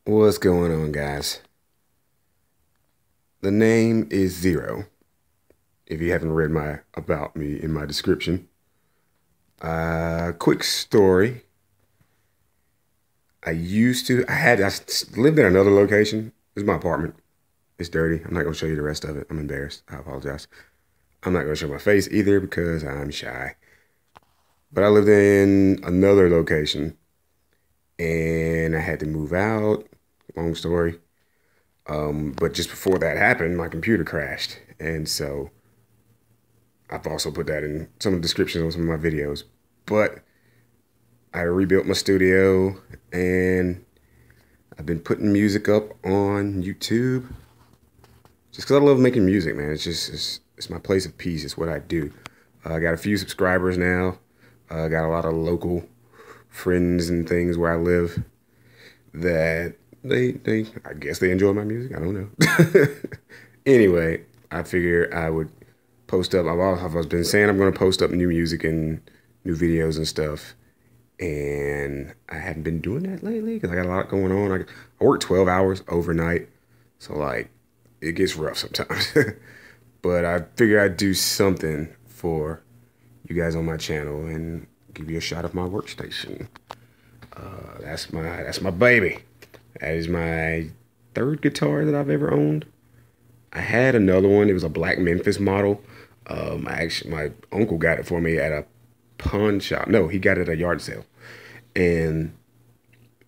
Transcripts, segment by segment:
What's going on, guys? The name is Zero. If you haven't read my about me in my description, quick story. I lived in another location. This is my apartment. It's dirty. I'm not gonna show you the rest of it. I'm embarrassed. I apologize. I'm not gonna show my face either because I'm shy. But I lived in another location and I had to move out. Long story. But just before that happened, my computer crashed. And so I've also put that in some of the descriptions on some of my videos. But I rebuilt my studio and I've been putting music up on YouTube. Just because I love making music, man. It's my place of peace. It's what I do. I got a few subscribers now. Got a lot of local friends and things where I live that I guess they enjoy my music. I don't know. Anyway, I figured I would post up. I've been saying I'm going to post up new music and new videos and stuff. And I hadn't been doing that lately because I got a lot going on. I work 12 hours overnight. So, like, it gets rough sometimes. But I figured I'd do something for you guys on my channel and give you a shot of my workstation. That's my baby. That is my third guitar that I've ever owned. I had another one. It was a Black Memphis model. My uncle got it for me at a pawn shop. No, he got it at a yard sale. And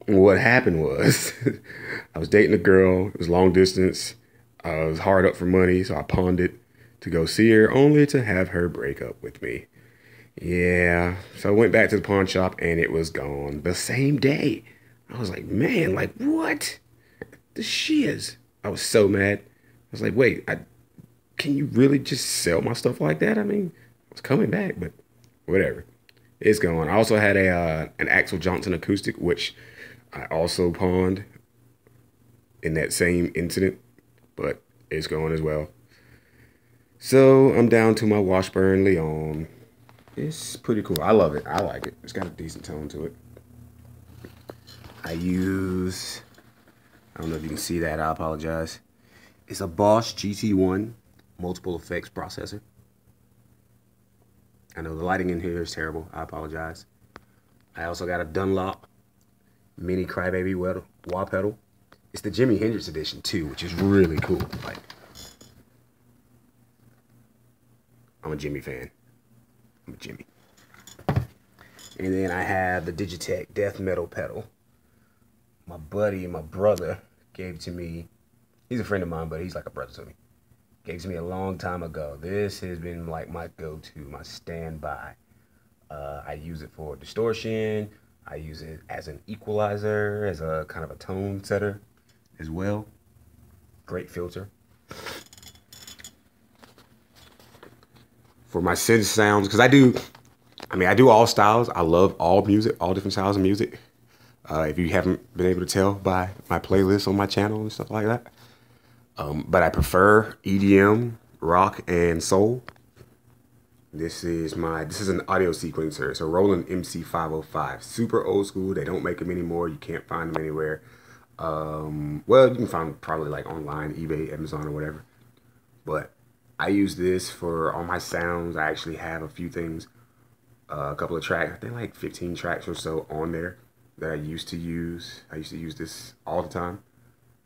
what happened was I was dating a girl. It was long distance. I was hard up for money, so I pawned it to go see her, only to have her break up with me. Yeah, so I went back to the pawn shop and it was gone the same day. I was like, man, like what? The shiz. I was so mad. I was like, wait, can you really just sell my stuff like that? I mean, I was coming back, but whatever. It's gone. I also had an Axel Johnson acoustic, which I also pawned in that same incident, but it's gone as well. So I'm down to my Washburn Leon. It's pretty cool. I love it. I like it. It's got a decent tone to it. I don't know if you can see that. I apologize. It's a Bosch GT1 multiple effects processor. I know the lighting in here is terrible. I apologize. I also got a Dunlop mini crybaby wah pedal. It's the Jimi Hendrix edition too, which is really cool. Like, I'm a Jimmy fan. I'm a Jimmy. And then I have the Digitech death metal pedal. My brother gave to me. He's a friend of mine, but he's like a brother to me. Gave to me a long time ago. This has been like my go-to, my standby. I use it for distortion. I use it as an equalizer, as a kind of a tone setter as well. Great filter. For my synth sounds, because I do all styles. I love all music, all different styles of music. If you haven't been able to tell by my playlist on my channel and stuff like that. But I prefer EDM, rock, and soul. This is an audio sequencer. It's a Roland MC505. Super old school. They don't make them anymore. You can't find them anywhere. Well, you can find them probably like online, eBay, Amazon, or whatever. But I use this for all my sounds. I actually have a few things, a couple of tracks. I think like 15 tracks or so on there that I used to use. I used to use this all the time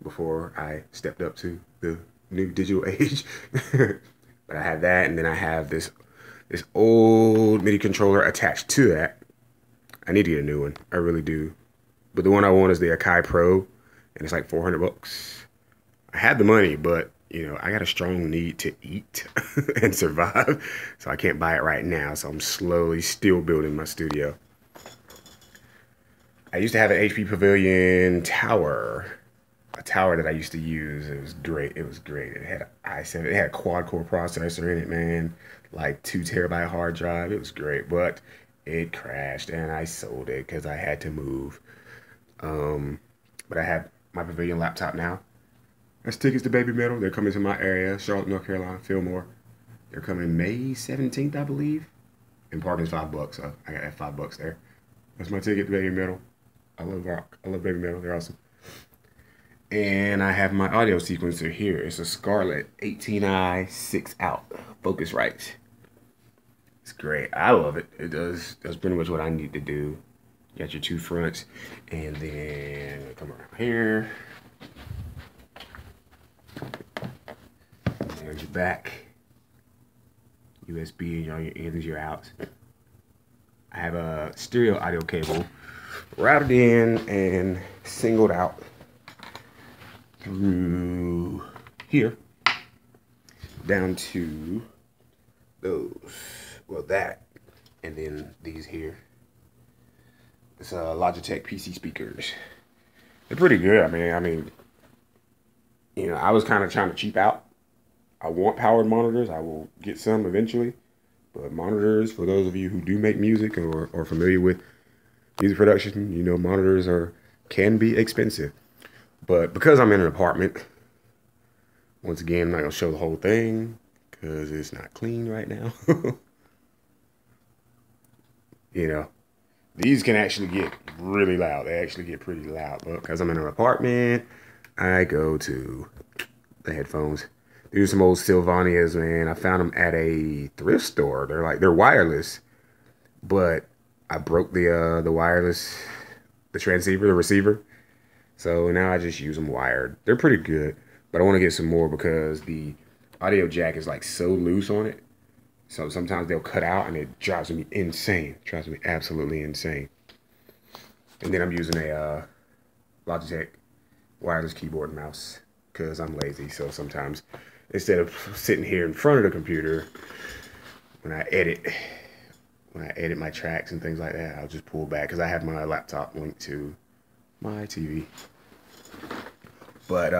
before I stepped up to the new digital age. But I have that, and then I have this old MIDI controller attached to that. I need to get a new one. I really do. But the one I want is the Akai Pro, and it's like 400 bucks. I had the money, but you know, I got a strong need to eat and survive, so I can't buy it right now. So I'm slowly still building my studio. I used to have an HP Pavilion tower, a tower that I used to use. It was great. It was great. It had an i7. It had a quad core processor in it, man. Like 2 terabyte hard drive. It was great, but it crashed and I sold it because I had to move. But I have my Pavilion laptop now. That's tickets to Baby Metal. They're coming to my area, Charlotte, North Carolina, Fillmore. They're coming May 17th, I believe. And parking's $5, so I got that $5 there. That's my ticket to Baby Metal. I love rock. I love Baby Metal. They're awesome. And I have my audio sequencer here. It's a Scarlett 18i 6 out Focusrite. It's great. I love it. It does pretty much what I need to do. You got your two fronts, and then come around here. There's your back. USB and all your ins, your outs. I have a stereo audio cable routed in and singled out through here down to those, well, that, and then these here. It's Logitech PC speakers. They're pretty good. I mean, you know, I was kind of trying to cheap out. I want powered monitors. I will get some eventually. But monitors, for those of you who do make music or are familiar with music production, you know, monitors can be expensive. But because I'm in an apartment, once again, I'm not going to show the whole thing because it's not clean right now. You know, these can actually get really loud. They actually get pretty loud. But because I'm in an apartment, I go to the headphones. These are some old Sylvanias, man. I found them at a thrift store. They're wireless, but I broke the wireless, the transceiver, the receiver. So now I just use them wired. They're pretty good, but I want to get some more because the audio jack is like so loose on it. So sometimes they'll cut out and it drives me insane. It drives me absolutely insane. And then I'm using a Logitech wireless keyboard and mouse because I'm lazy. So sometimes instead of sitting here in front of the computer, when I edit my tracks and things like that, I'll just pull back because I have my laptop linked to my TV. But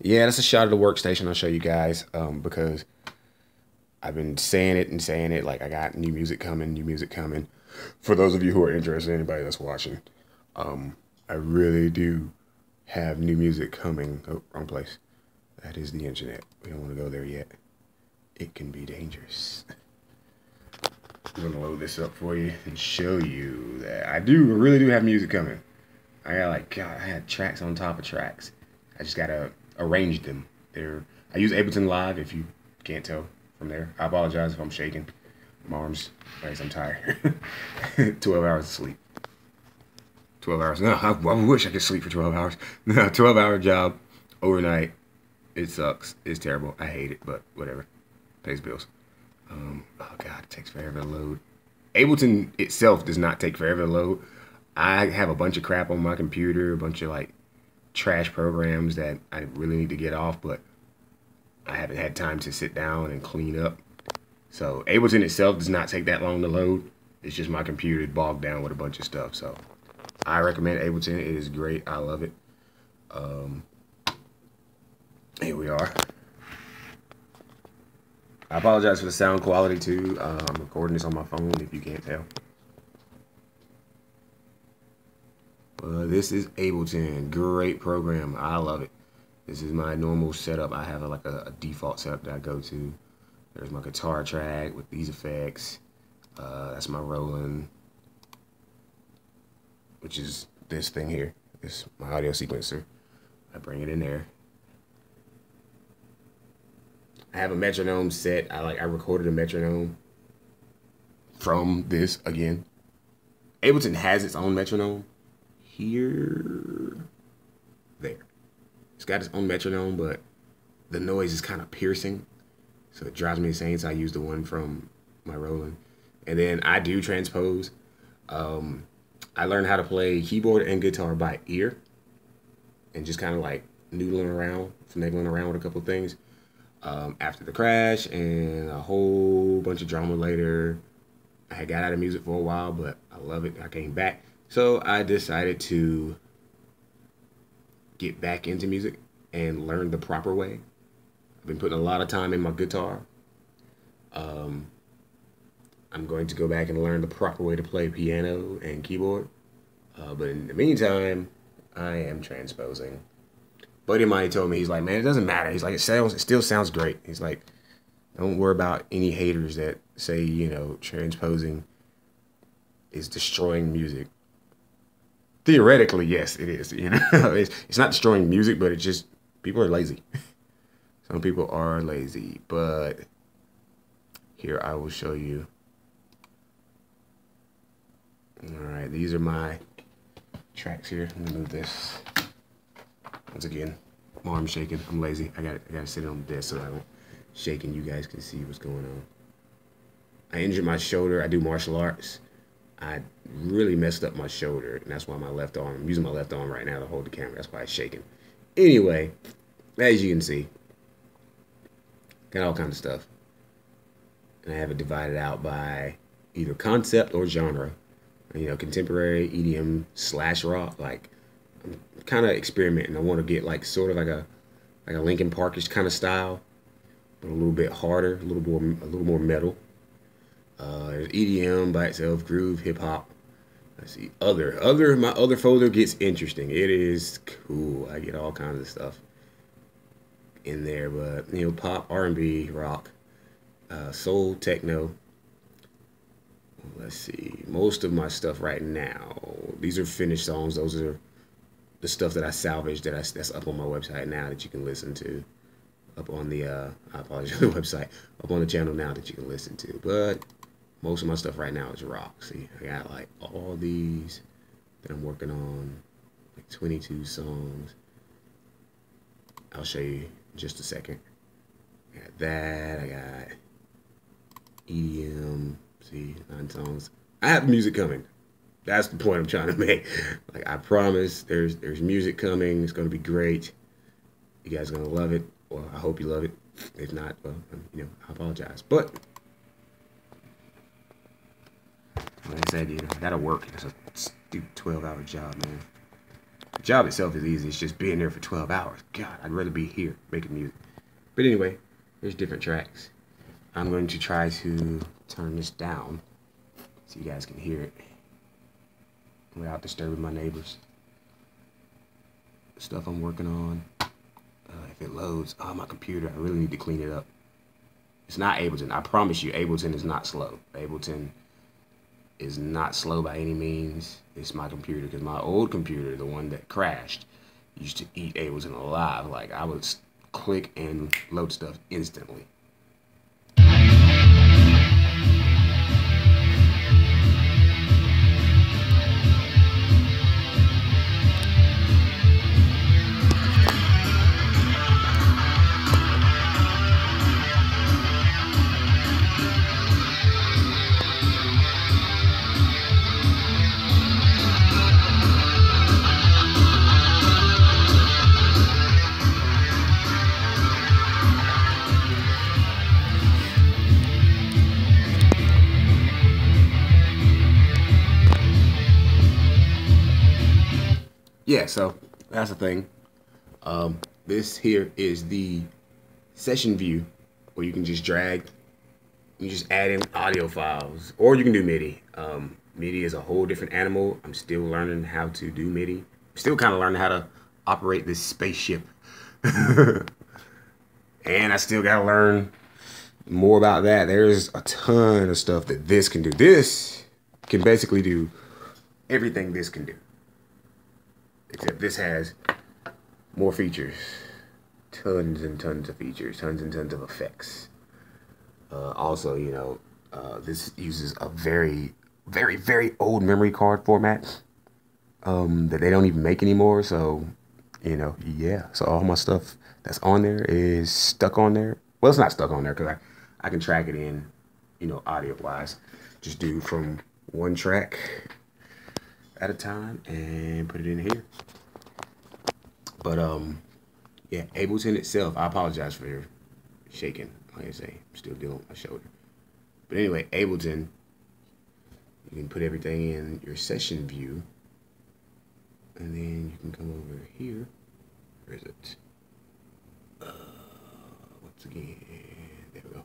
yeah, that's a shot of the workstation I'll show you guys because I've been saying it like I got new music coming. For those of you who are interested, anybody that's watching, I really do have new music coming. Oh, wrong place. That is the internet. We don't want to go there yet. It can be dangerous. I'm gonna load this up for you and show you that I really do have music coming. I had tracks on top of tracks. I just gotta arrange them. I use Ableton Live if you can't tell from there. I apologize if I'm shaking. My arms, guys, I'm tired. 12 hours of sleep. 12 hours. No, I wish I could sleep for 12 hours. No, 12-hour job overnight. It sucks. It's terrible. I hate it, but whatever. Pays bills. Oh God, it takes forever to load. Ableton itself does not take forever to load. I have a bunch of crap on my computer, a bunch of like trash programs that I really need to get off, but I haven't had time to sit down and clean up. So Ableton itself does not take that long to load. It's just my computer is bogged down with a bunch of stuff. So I recommend Ableton. It is great. I love it. Here we are. I apologize for the sound quality too. I'm recording this on my phone if you can't tell. This is Ableton. Great program. I love it. This is my normal setup. I have a default setup that I go to. There's my guitar track with these effects. That's my Roland, which is this thing here. This is my audio sequencer. I bring it in there. I have a metronome set. I recorded a metronome from this again. Ableton has its own metronome. Here, there. It's got its own metronome, but the noise is kind of piercing, so it drives me insane. So I use the one from my Roland, and then I do transpose. I learned how to play keyboard and guitar by ear, and just kind of like noodling around, finagling around with a couple things. After the crash and a whole bunch of drama later, I had got out of music for a while, but I love it. I came back. So I decided to get back into music and learn the proper way. I've been putting a lot of time in my guitar. I'm going to go back and learn the proper way to play piano and keyboard. But in the meantime, I am transposing. Buddy of mine told me, he's like, man, it doesn't matter. He's like, it still sounds great. He's like, don't worry about any haters that say, you know, transposing is destroying music. theoretically, yes, it is. You know, it's not destroying music, but it's just people are lazy. Some people are lazy, but here I will show you. All right, these are my tracks here. Let me move this. Once again, my arm's shaking. I'm lazy. I gotta sit on the desk so I don't shake and you guys can see what's going on. I injured my shoulder. I do martial arts. I really messed up my shoulder, and that's why my left arm. I'm using my left arm right now to hold the camera. That's why it's shaking. Anyway, as you can see, got all kinds of stuff, and I have it divided out by either concept or genre. You know, contemporary, EDM / rock. Like, I'm kind of experimenting. I want to get like sort of like a Linkin Parkish kind of style, but a little bit harder, a little more metal. There's EDM by itself, groove, hip hop. Let's see, my other folder gets interesting. It is cool. I get all kinds of stuff in there, but you know, pop, R&B, rock, soul, techno. Let's see, most of my stuff right now, these are finished songs. Those are the stuff that I salvaged that's up on my website now that you can listen to. Up on the I apologize, the website, up on the channel now that you can listen to. But most of my stuff right now is rock. See, I got like all these that I'm working on, like 22 songs. I'll show you in just a second. I got that, I got EDM, see, 9 songs. I have music coming. That's the point I'm trying to make. Like, I promise there's music coming. It's gonna be great. You guys are gonna love it. Well, I hope you love it. If not, well, you know, I apologize. But like I said, you know, I gotta work. It's a stupid 12-hour job, man. The job itself is easy. It's just being there for 12 hours. God, I'd rather be here making music. But anyway, there's different tracks. I'm going to try to turn this down so you guys can hear it without disturbing my neighbors. The stuff I'm working on. If it loads, my computer, I really need to clean it up. It's not Ableton. I promise you, Ableton is not slow. Ableton is not slow by any means. It's my computer, because my old computer, the one that crashed, used to eat Ableton alive. Like, I would click and load stuff instantly. Yeah, so that's the thing. This here is the session view, where you can just drag, you just add in audio files, or you can do MIDI. MIDI is a whole different animal. I'm still learning how to do MIDI. I'm still kind of learning how to operate this spaceship. And I still got to learn more about that. There's a ton of stuff that this can do. This can basically do everything this can do. Except this has more features. Tons and tons of features. Tons and tons of effects. Also, you know, this uses a very, very, very old memory card format that they don't even make anymore. So, you know, yeah. So all my stuff that's on there is stuck on there. Well, it's not stuck on there because I can track it in, you know, audio-wise. Just do from one track at a time and put it in here. But yeah, Ableton itself, I apologize for shaking. Like I say, I'm still dealing with my shoulder. But anyway, Ableton, you can put everything in your session view, and then you can come over here. Where is it? Once again, there we go.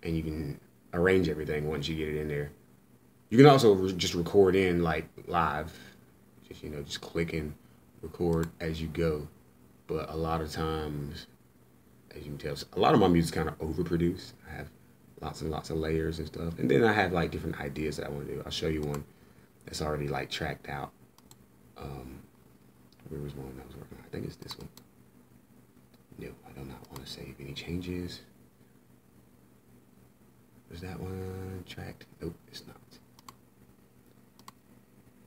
And you can arrange everything once you get it in there. You can also just record in like live, just, you know, just click and record as you go. But a lot of times, as you can tell, a lot of my music's kind of overproduced. I have lots and lots of layers and stuff, and then I have like different ideas that I want to do. I'll show you one that's already like tracked out Where was one I was working on? I think it's this one. No, I do not want to save any changes. Was that one tracked? Nope, it's not.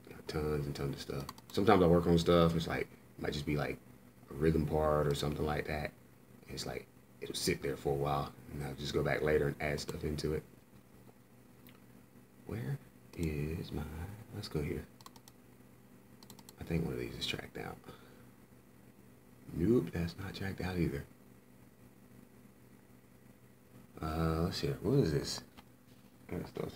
Got tons and tons of stuff. Sometimes I work on stuff, it's like, it might just be like a rhythm part or something like that. And it's like, it'll sit there for a while, and I'll just go back later and add stuff into it. Where is my, let's go here. I think one of these is tracked out. Nope, that's not tracked out either. Let's see, what is this? That's those.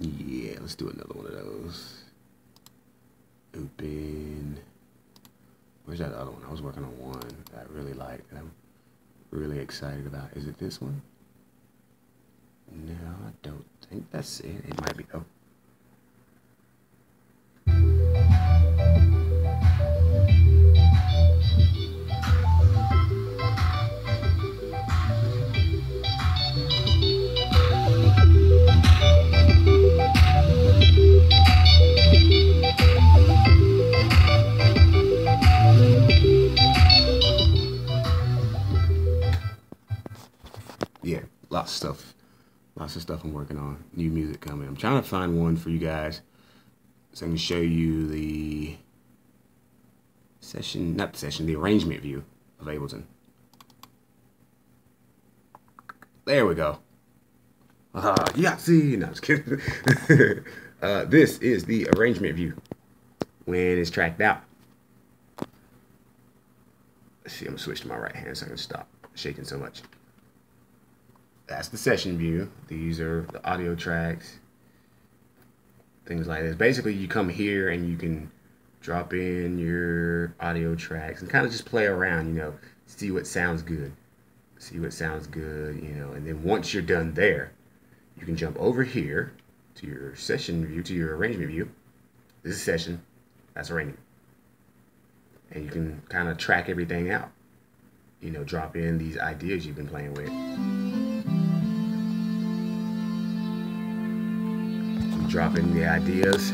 Yeah, let's do another one of those. Open. Where's that other one? I was working on one that I really like, that I'm really excited about. Is it this one? No, I don't think that's it. It might be. Oh. Yeah, lots of stuff I'm working on. New music coming. I'm trying to find one for you guys so I can show you the session, not the session, the arrangement view of Ableton. There we go. Yeah, see, no, just kidding. This is the arrangement view when it's tracked out. Let's see, I'm gonna switch to my right hand so I can stop shaking so much. That's the session view. These are the audio tracks, things like this. Basically, you come here and you can drop in your audio tracks and kind of just play around, you know, see what sounds good. See what sounds good, you know, and then once you're done there, you can jump over here to your session view, to your arrangement view. This is session, that's arrangement. And you can kind of track everything out. You know, drop in these ideas you've been playing with. Drop in the ideas.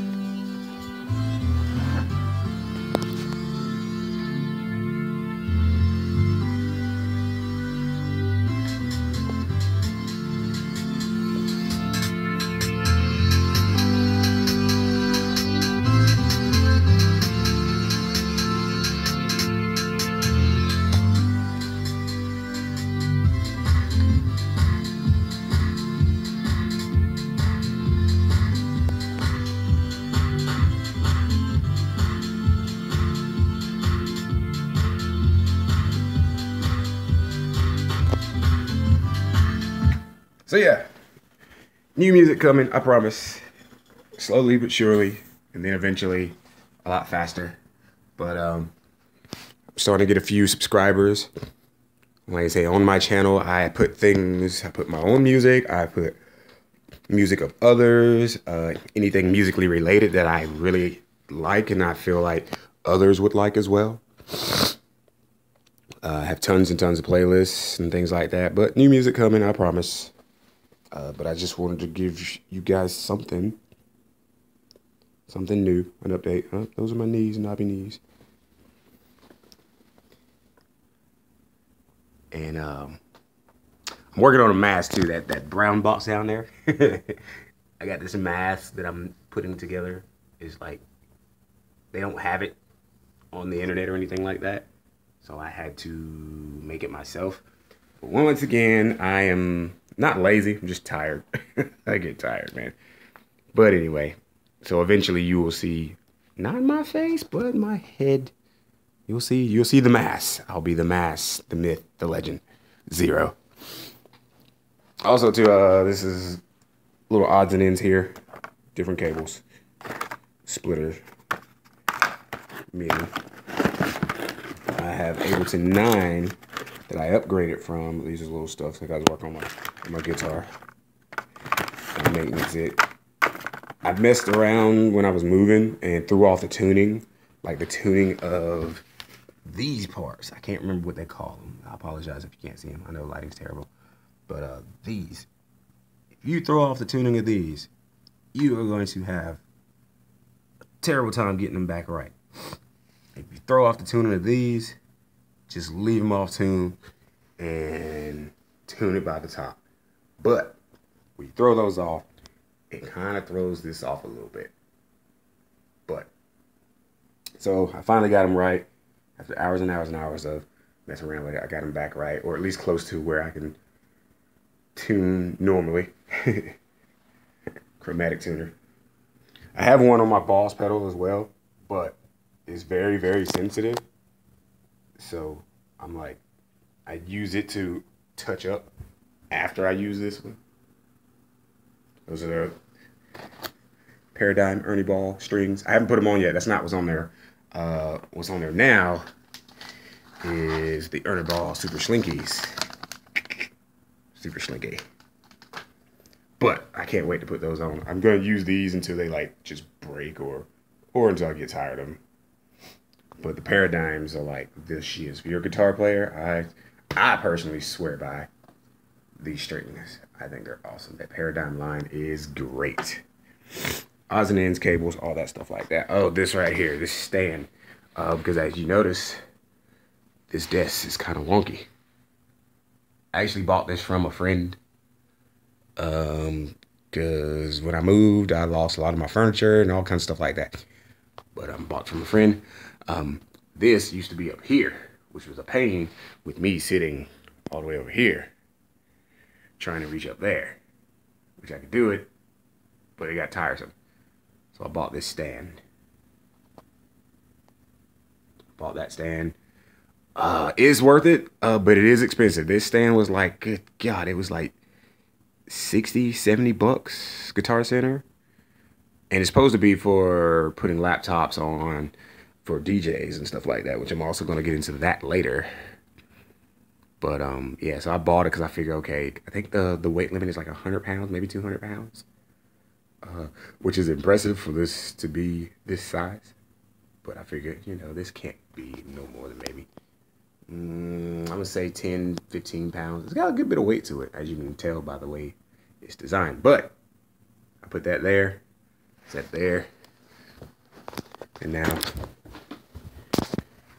So yeah, new music coming, I promise. Slowly but surely, and then eventually a lot faster. But I'm starting to get a few subscribers. Like I say, on my channel, I put my own music, I put music of others, anything musically related that I really like and I feel like others would like as well. I have tons and tons of playlists and things like that, but new music coming, I promise. But I just wanted to give you guys something new, an update. Those are my knees, knobby knees. And I'm working on a mask too, that brown box down there. I got this mask that I'm putting together. It's like, they don't have it on the internet or anything like that. So I had to make it myself. But once again, I am not lazy, I'm just tired. I get tired, man. But anyway, so eventually you will see, not my face, but my head. You'll see the mask. I'll be the mask, the myth, the legend, Zero. Also too, this is little odds and ends here. Different cables. Splitter. Meaning I have Ableton 9 that I upgraded from. These are little stuff that I was working on my guitar. I'm maintenance it. I messed around when I was moving and threw off the tuning, like the tuning of these parts. I can't remember what they call them. I apologize if you can't see them. I know lighting's terrible. But these, if you throw off the tuning of these, you are going to have a terrible time getting them back right. If you throw off the tuning of these, just leave them off tune and tune it by the top. But when you throw those off, it kind of throws this off a little bit. But, so I finally got them right. After hours and hours and hours of messing around with it, I got them back right, or at least close to where I can tune normally. Chromatic tuner. I have one on my Boss pedal as well, but it's very, very sensitive. So I'm like, I use it to touch up after I use this one. Those are the Paradigm Ernie Ball strings. I haven't put them on yet. That's not what's on there. What's on there now is the Ernie Ball Super Slinkies. Super Slinky. But I can't wait to put those on. I'm going to use these until they like just break or until I get tired of them. But the Paradigms are like this shit. If you're a guitar player, I personally swear by these strings. I think they're awesome. That Paradigm line is great. Odds and ends, cables, all that stuff like that. Oh, this right here, this stand. Because as you notice, this desk is kind of wonky. I actually bought this from a friend. Because when I moved, I lost a lot of my furniture and all kinds of stuff like that. But I bought from a friend. This used to be up here, which was a pain with me sitting all the way over here, trying to reach up there, which I could do it, but it got tiresome. So I bought this stand. Bought that stand. It's worth it, but it is expensive. This stand was like, good God, it was like 60, 70 bucks, Guitar Center. And it's supposed to be for putting laptops on for DJs and stuff like that, which I'm also going to get into that later. But yeah, so I bought it because I figure, okay, I think the weight limit is like 100 pounds, maybe 200 pounds, which is impressive for this to be this size. But I figured, you know, this can't be no more than maybe, I'm going to say 10, 15 pounds. It's got a good bit of weight to it, as you can tell by the way it's designed. But I put that there, set there, and now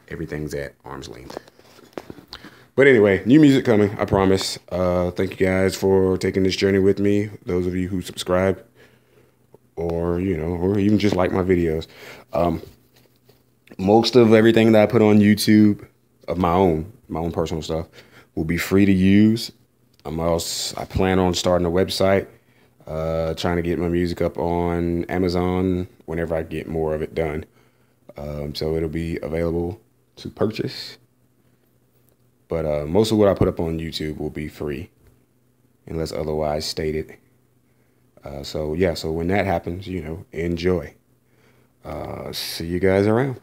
everything's at arm's length. But anyway, new music coming, I promise. Thank you guys for taking this journey with me. Those of you who subscribe or, you know, or even just like my videos. Most of everything that I put on YouTube of my own personal stuff will be free to use. I plan on starting a website, trying to get my music up on Amazon whenever I get more of it done. So it'll be available to purchase. But most of what I put up on YouTube will be free, unless otherwise stated. So yeah, so when that happens, you know, enjoy. See you guys around.